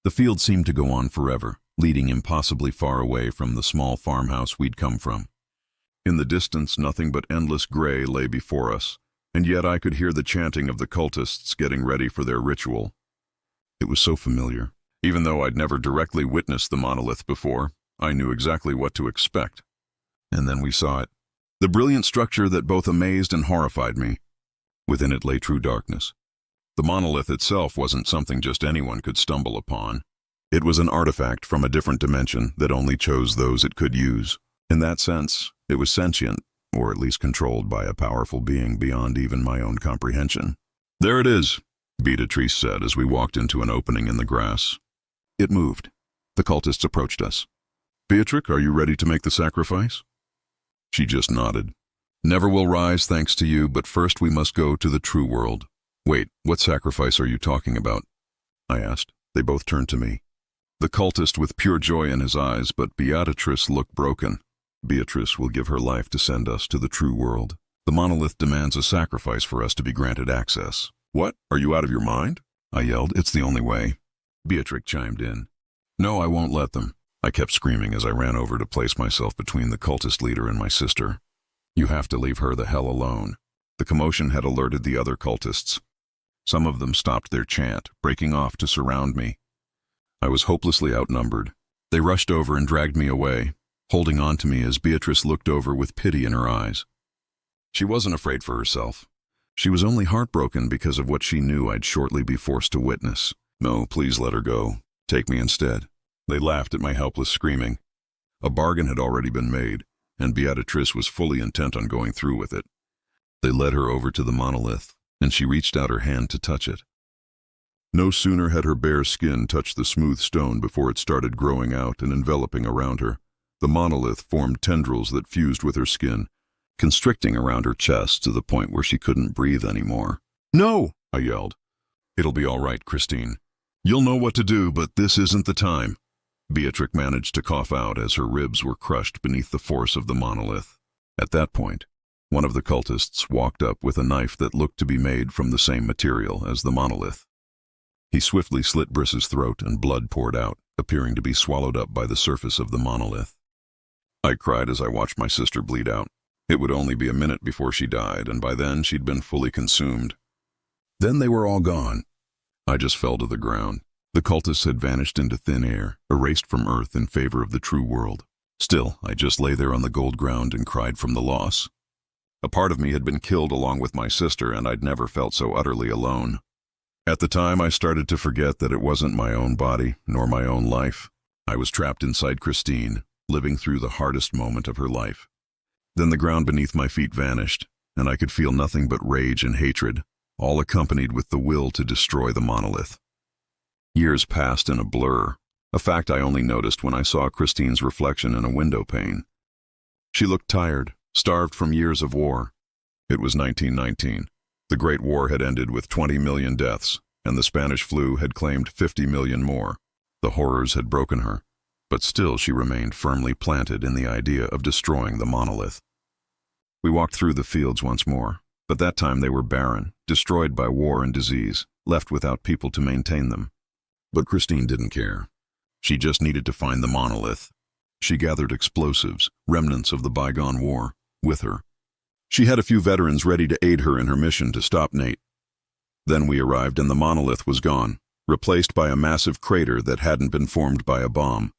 The field seemed to go on forever, leading impossibly far away from the small farmhouse we'd come from. In the distance, nothing but endless gray lay before us, and yet I could hear the chanting of the cultists getting ready for their ritual. It was so familiar. Even though I'd never directly witnessed the monolith before, I knew exactly what to expect. And then we saw it. The brilliant structure that both amazed and horrified me. Within it lay true darkness. The monolith itself wasn't something just anyone could stumble upon. It was an artifact from a different dimension that only chose those it could use. In that sense, it was sentient, or at least controlled by a powerful being beyond even my own comprehension. "There it is," Beatrice said as we walked into an opening in the grass. It moved. The cultists approached us. "Beatrix, are you ready to make the sacrifice?" She just nodded. "Never will rise thanks to you, but first we must go to the true world." "Wait, what sacrifice are you talking about?" I asked. They both turned to me. The cultist with pure joy in his eyes, but Beatrice looked broken. "Beatrice will give her life to send us to the true world. The monolith demands a sacrifice for us to be granted access." "What? Are you out of your mind?" I yelled. "It's the only way." Beatrix chimed in. "No, I won't let them." I kept screaming as I ran over to place myself between the cultist leader and my sister. "You have to leave her the hell alone." The commotion had alerted the other cultists. Some of them stopped their chant, breaking off to surround me. I was hopelessly outnumbered. They rushed over and dragged me away, holding on to me as Beatrice looked over with pity in her eyes. She wasn't afraid for herself. She was only heartbroken because of what she knew I'd shortly be forced to witness. No, please let her go. Take me instead. They laughed at my helpless screaming. A bargain had already been made, and Beatrice was fully intent on going through with it. They led her over to the monolith, and she reached out her hand to touch it. No sooner had her bare skin touched the smooth stone before it started growing out and enveloping around her. The monolith formed tendrils that fused with her skin, constricting around her chest to the point where she couldn't breathe anymore. "No!" I yelled. "It'll be all right, Christine. You'll know what to do, but this isn't the time." Beatrix managed to cough out as her ribs were crushed beneath the force of the monolith. At that point, one of the cultists walked up with a knife that looked to be made from the same material as the monolith. He swiftly slit Briss's throat and blood poured out, appearing to be swallowed up by the surface of the monolith. I cried as I watched my sister bleed out. It would only be a minute before she died, and by then she'd been fully consumed. Then they were all gone. I just fell to the ground. The cultists had vanished into thin air, erased from Earth in favor of the true world. Still, I just lay there on the gold ground and cried from the loss. A part of me had been killed along with my sister, and I'd never felt so utterly alone. At the time, I started to forget that it wasn't my own body, nor my own life. I was trapped inside Christine, living through the hardest moment of her life. Then the ground beneath my feet vanished, and I could feel nothing but rage and hatred, all accompanied with the will to destroy the monolith. Years passed in a blur, a fact I only noticed when I saw Christine's reflection in a window pane. She looked tired, starved from years of war. It was 1919. The Great War had ended with 20 million deaths, and the Spanish flu had claimed 50 million more. The horrors had broken her, but still she remained firmly planted in the idea of destroying the monolith. We walked through the fields once more, but that time they were barren, destroyed by war and disease, left without people to maintain them. But Christine didn't care. She just needed to find the monolith. She gathered explosives, remnants of the bygone war, with her. She had a few veterans ready to aid her in her mission to stop Nate. Then we arrived and the monolith was gone, replaced by a massive crater that hadn't been formed by a bomb.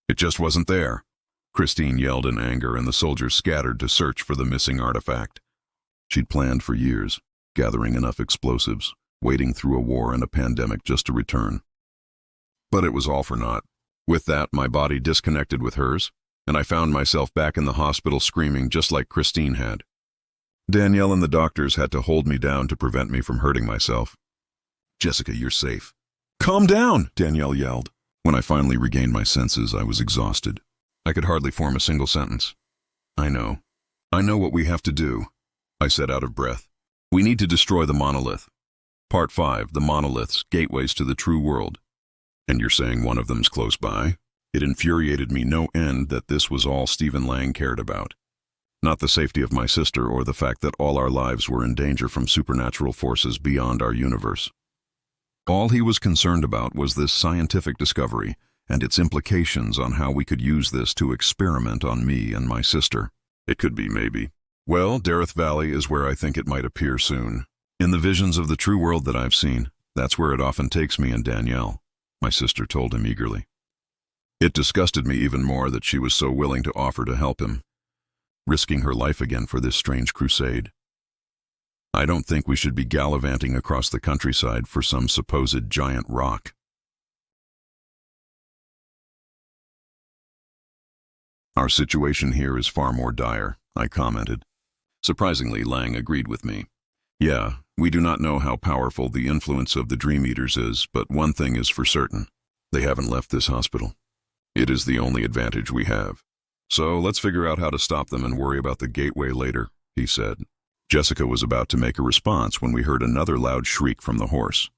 It just wasn't there. Christine yelled in anger, and the soldiers scattered to search for the missing artifact. She'd planned for years, gathering enough explosives, waiting through a war and a pandemic just to return. But it was all for naught. With that, my body disconnected with hers, and I found myself back in the hospital screaming just like Christine had. Danielle and the doctors had to hold me down to prevent me from hurting myself. "Jessica, you're safe." "Calm down," Danielle yelled. When I finally regained my senses, I was exhausted. I could hardly form a single sentence. I know what we have to do," I said out of breath. "We need to destroy the monolith." Part 5, the monoliths, gateways to the true world. "And you're saying one of them's close by?" It infuriated me no end that this was all Stephen Lang cared about. Not the safety of my sister or the fact that all our lives were in danger from supernatural forces beyond our universe. All he was concerned about was this scientific discovery and its implications on how we could use this to experiment on me and my sister. It could be, maybe. Well, Dareth Valley is where I think it might appear soon. In the visions of the true world that I've seen, that's where it often takes me and Danielle, my sister told him eagerly. It disgusted me even more that she was so willing to offer to help him, risking her life again for this strange crusade. I don't think we should be gallivanting across the countryside for some supposed giant rock. "Our situation here is far more dire," I commented. Surprisingly, Lang agreed with me. "Yeah, we do not know how powerful the influence of the Dream Eaters is, but one thing is for certain. They haven't left this hospital. It is the only advantage we have. So let's figure out how to stop them and worry about the gateway later," he said. Jessica was about to make a response when we heard another loud shriek from the horse.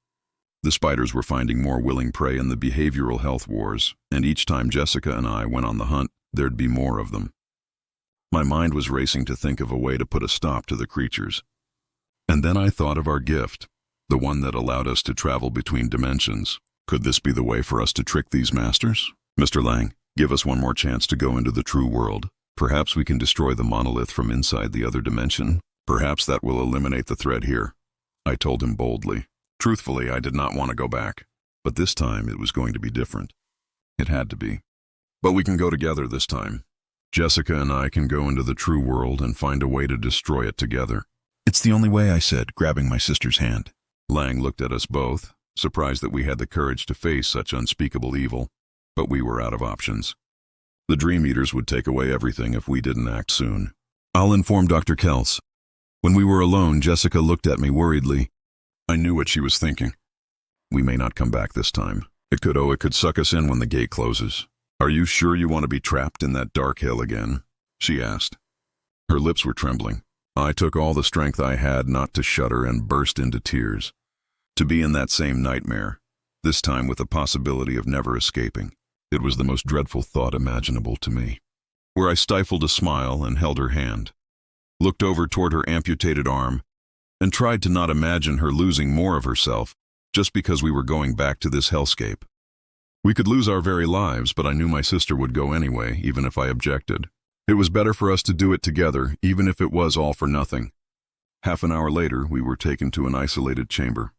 The spiders were finding more willing prey in the behavioral health wars, and each time Jessica and I went on the hunt, there'd be more of them. My mind was racing to think of a way to put a stop to the creatures. And then I thought of our gift, the one that allowed us to travel between dimensions. Could this be the way for us to trick these masters? "Mr. Lang, give us one more chance to go into the true world. Perhaps we can destroy the monolith from inside the other dimension. Perhaps that will eliminate the threat here," I told him boldly. Truthfully, I did not want to go back, but this time it was going to be different. It had to be. "But we can go together this time. Jessica and I can go into the true world and find a way to destroy it together." "It's the only way," I said, grabbing my sister's hand. Lang looked at us both, surprised that we had the courage to face such unspeakable evil, but we were out of options. The Dream Eaters would take away everything if we didn't act soon. I'll inform Dr. Kels. When we were alone, Jessica looked at me worriedly. I knew what she was thinking. We may not come back this time. It could suck us in when the gate closes. Are you sure you want to be trapped in that dark hill again? She asked. Her lips were trembling. I took all the strength I had not to shudder and burst into tears. To be in that same nightmare, this time with the possibility of never escaping. It was the most dreadful thought imaginable to me. Where I stifled a smile and held her hand, looked over toward her amputated arm, and tried to not imagine her losing more of herself just because we were going back to this hellscape. We could lose our very lives, but I knew my sister would go anyway, even if I objected. It was better for us to do it together, even if it was all for nothing. Half an hour later, we were taken to an isolated chamber.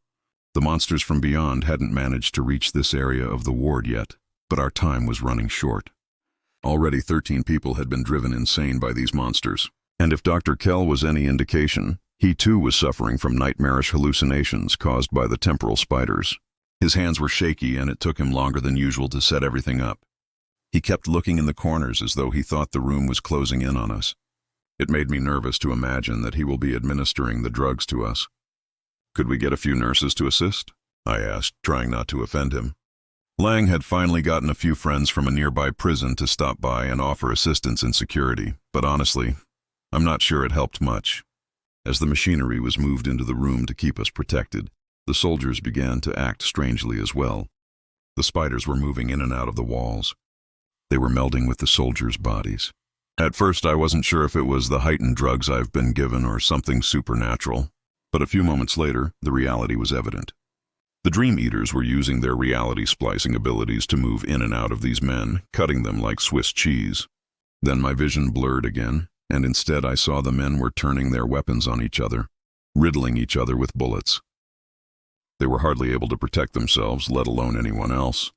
The monsters from beyond hadn't managed to reach this area of the ward yet, but our time was running short. Already 13 people had been driven insane by these monsters, and if Dr. Kell was any indication, he too was suffering from nightmarish hallucinations caused by the temporal spiders. His hands were shaky, and it took him longer than usual to set everything up. He kept looking in the corners as though he thought the room was closing in on us. It made me nervous to imagine that he will be administering the drugs to us. Could we get a few nurses to assist? I asked, trying not to offend him. Lang had finally gotten a few friends from a nearby prison to stop by and offer assistance in security, but honestly, I'm not sure it helped much. As the machinery was moved into the room to keep us protected, the soldiers began to act strangely as well. The spiders were moving in and out of the walls. They were melding with the soldiers' bodies. At first, I wasn't sure if it was the heightened drugs I've been given or something supernatural, but a few moments later, the reality was evident. The Dream Eaters were using their reality splicing abilities to move in and out of these men, cutting them like Swiss cheese. Then my vision blurred again, and instead I saw the men were turning their weapons on each other, riddling each other with bullets. They were hardly able to protect themselves, let alone anyone else.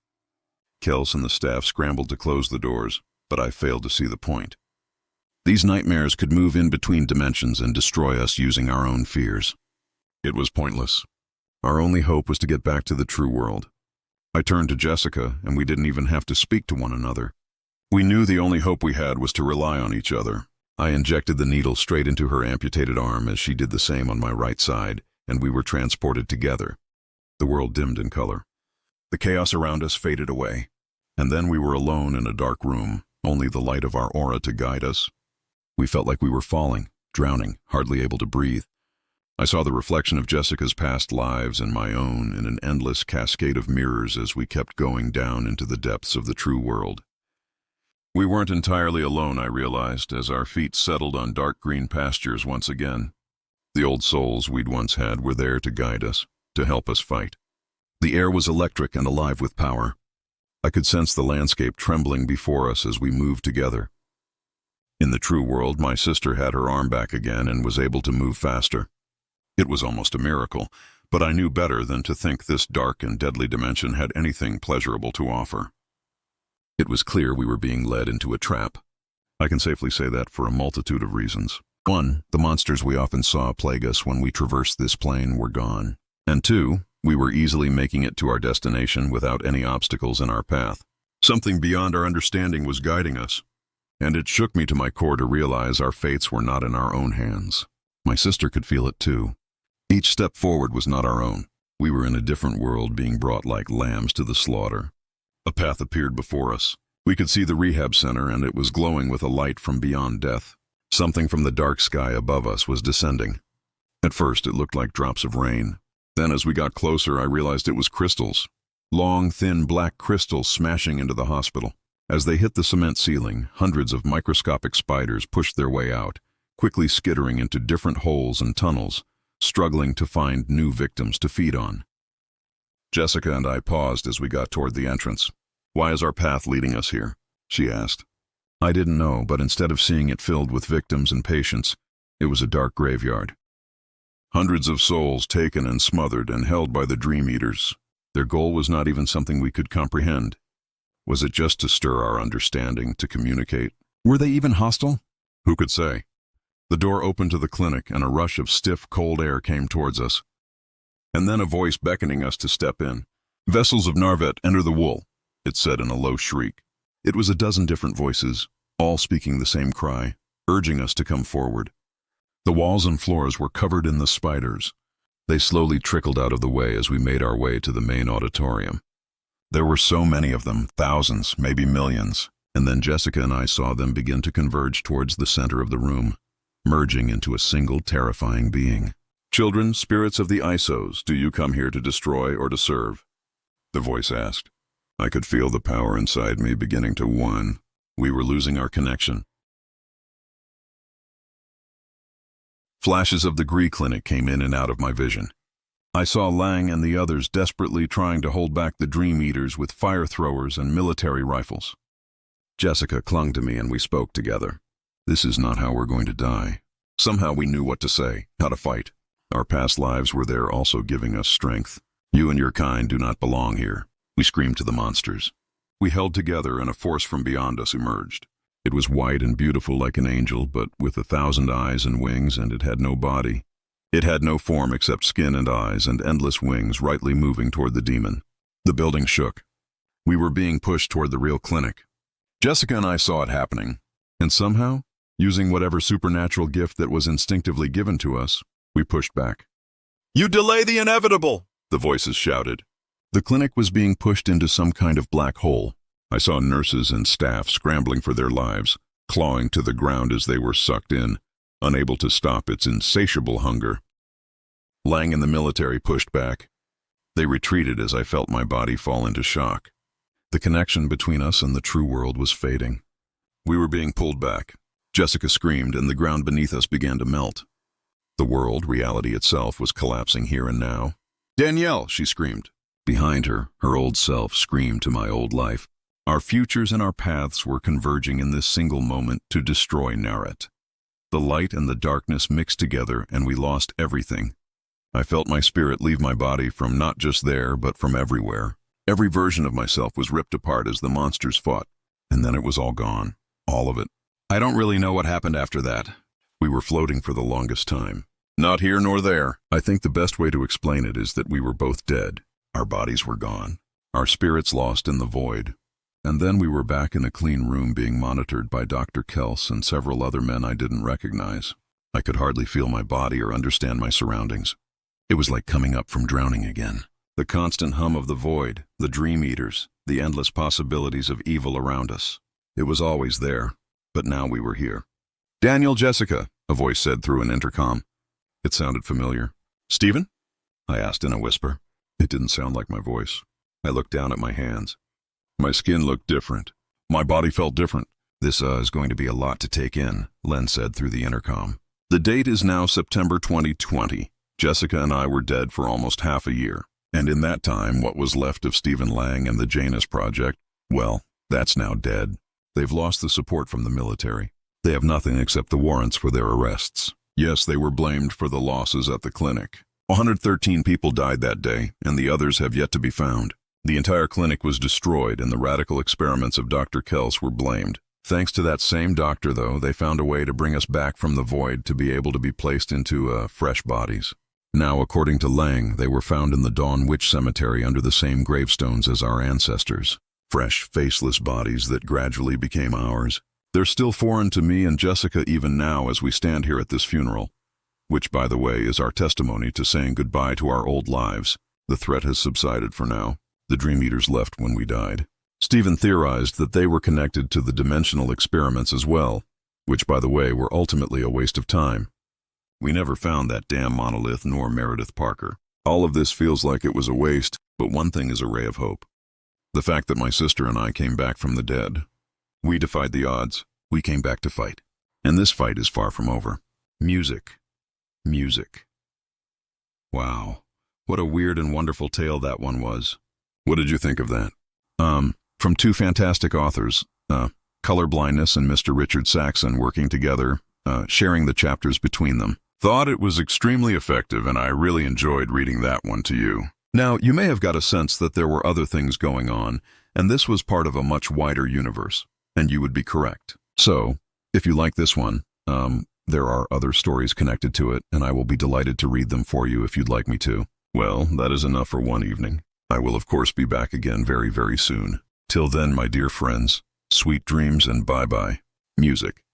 Kels and the staff scrambled to close the doors, but I failed to see the point. These nightmares could move in between dimensions and destroy us using our own fears. It was pointless. Our only hope was to get back to the true world. I turned to Jessica, and we didn't even have to speak to one another. We knew the only hope we had was to rely on each other. I injected the needle straight into her amputated arm as she did the same on my right side, and we were transported together. The world dimmed in color. The chaos around us faded away, and then we were alone in a dark room, only the light of our aura to guide us. We felt like we were falling, drowning, hardly able to breathe. I saw the reflection of Jessica's past lives and my own in an endless cascade of mirrors as we kept going down into the depths of the true world. We weren't entirely alone, I realized, as our feet settled on dark green pastures once again. The old souls we'd once had were there to guide us, to help us fight. The air was electric and alive with power. I could sense the landscape trembling before us as we moved together. In the true world, my sister had her arm back again and was able to move faster. It was almost a miracle, but I knew better than to think this dark and deadly dimension had anything pleasurable to offer. It was clear we were being led into a trap. I can safely say that for a multitude of reasons. 1, the monsters we often saw plague us when we traversed this plane were gone. And 2, we were easily making it to our destination without any obstacles in our path. Something beyond our understanding was guiding us, and it shook me to my core to realize our fates were not in our own hands. My sister could feel it too. Each step forward was not our own. We were in a different world, being brought like lambs to the slaughter. A path appeared before us. We could see the rehab center, and it was glowing with a light from beyond death. Something from the dark sky above us was descending. At first, it looked like drops of rain. Then, as we got closer, I realized it was crystals. Long, thin, black crystals smashing into the hospital. As they hit the cement ceiling, hundreds of microscopic spiders pushed their way out, quickly skittering into different holes and tunnels, struggling to find new victims to feed on. Jessica and I paused as we got toward the entrance. "Why is our path leading us here?" she asked. I didn't know, but instead of seeing it filled with victims and patients, it was a dark graveyard. Hundreds of souls taken and smothered and held by the Dream Eaters. Their goal was not even something we could comprehend. Was it just to stir our understanding, to communicate? Were they even hostile? Who could say? The door opened to the clinic, and a rush of stiff, cold air came towards us. and then a voice beckoning us to step in. "Vessels of Narvet, enter the wool," it said in a low shriek. It was a dozen different voices, all speaking the same cry, urging us to come forward. The walls and floors were covered in the spiders. They slowly trickled out of the way as we made our way to the main auditorium. There were so many of them, thousands, maybe millions, and then Jessica and I saw them begin to converge towards the center of the room, merging into a single terrifying being. "Children, spirits of the Isos, do you come here to destroy or to serve?" the voice asked. I could feel the power inside me beginning to wane. We were losing our connection. Flashes of the Gree Clinic came in and out of my vision. I saw Lang and the others desperately trying to hold back the Dream Eaters with fire throwers and military rifles. Jessica clung to me and we spoke together. "This is not how we're going to die." Somehow we knew what to say, how to fight. Our past lives were there also giving us strength. "You and your kind do not belong here," we screamed to the monsters. We held together and a force from beyond us emerged. It was white and beautiful like an angel, but with 1,000 eyes and wings, and it had no body. It had no form except skin and eyes and endless wings rightly moving toward the demon. The building shook. We were being pushed toward the real clinic. Jessica and I saw it happening, and somehow, using whatever supernatural gift that was instinctively given to us, we pushed back. "You delay the inevitable!" the voices shouted. The clinic was being pushed into some kind of black hole. I saw nurses and staff scrambling for their lives, clawing to the ground as they were sucked in, unable to stop its insatiable hunger. Lang and the military pushed back. They retreated as I felt my body fall into shock. The connection between us and the true world was fading. We were being pulled back. Jessica screamed, and the ground beneath us began to melt. The world, reality itself, was collapsing here and now. "Danielle!" she screamed. Behind her, her old self screamed to my old life. Our futures and our paths were converging in this single moment to destroy Narret. The light and the darkness mixed together, and we lost everything. I felt my spirit leave my body from not just there, but from everywhere. Every version of myself was ripped apart as the monsters fought, and then it was all gone. All of it. I don't really know what happened after that. We were floating for the longest time. Not here nor there. I think the best way to explain it is that we were both dead. Our bodies were gone. Our spirits lost in the void. And then we were back in a clean room being monitored by Dr. Kels and several other men I didn't recognize. I could hardly feel my body or understand my surroundings. It was like coming up from drowning again. The constant hum of the void, the dream eaters, the endless possibilities of evil around us. It was always there, but now we were here. "Daniel, Jessica," a voice said through an intercom. It sounded familiar. "Stephen?" I asked in a whisper. It didn't sound like my voice. I looked down at my hands. My skin looked different. My body felt different. "This is going to be a lot to take in," Len said through the intercom. "The date is now September 2020. Jessica and I were dead for almost half a year. And in that time, what was left of Stephen Lang and the Janus Project, well, that's now dead. They've lost the support from the military. They have nothing except the warrants for their arrests. Yes, they were blamed for the losses at the clinic. 113 people died that day, and the others have yet to be found. The entire clinic was destroyed, and the radical experiments of Dr. Kels were blamed. Thanks to that same doctor, though, they found a way to bring us back from the void to be able to be placed into fresh bodies. Now, according to Lang, they were found in the Dawn Witch Cemetery under the same gravestones as our ancestors. Fresh, faceless bodies that gradually became ours. They're still foreign to me and Jessica even now as we stand here at this funeral, which, by the way, is our testimony to saying goodbye to our old lives. The threat has subsided for now. The Dream Eaters left when we died. Stephen theorized that they were connected to the dimensional experiments as well, which, by the way, were ultimately a waste of time. We never found that damn monolith nor Meredith Parker. All of this feels like it was a waste, but one thing is a ray of hope. The fact that my sister and I came back from the dead. We defied the odds. We came back to fight. And this fight is far from over. Music. Music. Wow. What a weird and wonderful tale that one was. What did you think of that? From two fantastic authors, Colorblindness and Mr. Richard Saxon working together, sharing the chapters between them. Thought it was extremely effective, and I really enjoyed reading that one to you. Now, you may have got a sense that there were other things going on, and this was part of a much wider universe, and you would be correct. So, if you like this one, there are other stories connected to it, and I will be delighted to read them for you if you'd like me to. Well, that is enough for one evening. I will of course be back again very, very soon. Till then, my dear friends, sweet dreams and bye-bye. Music.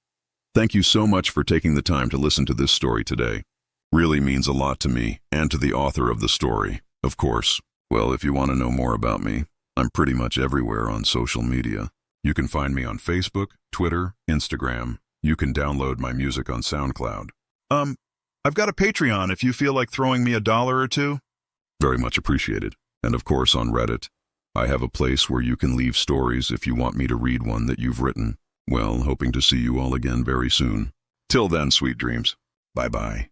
Thank you so much for taking the time to listen to this story today. Really means a lot to me and to the author of the story, of course. Well, if you want to know more about me, I'm pretty much everywhere on social media. You can find me on Facebook, Twitter, Instagram. You can download my music on SoundCloud. I've got a Patreon if you feel like throwing me $1 or $2. Very much appreciated. And of course on Reddit. I have a place where you can leave stories if you want me to read one that you've written. Well, hoping to see you all again very soon. Till then, sweet dreams. Bye-bye.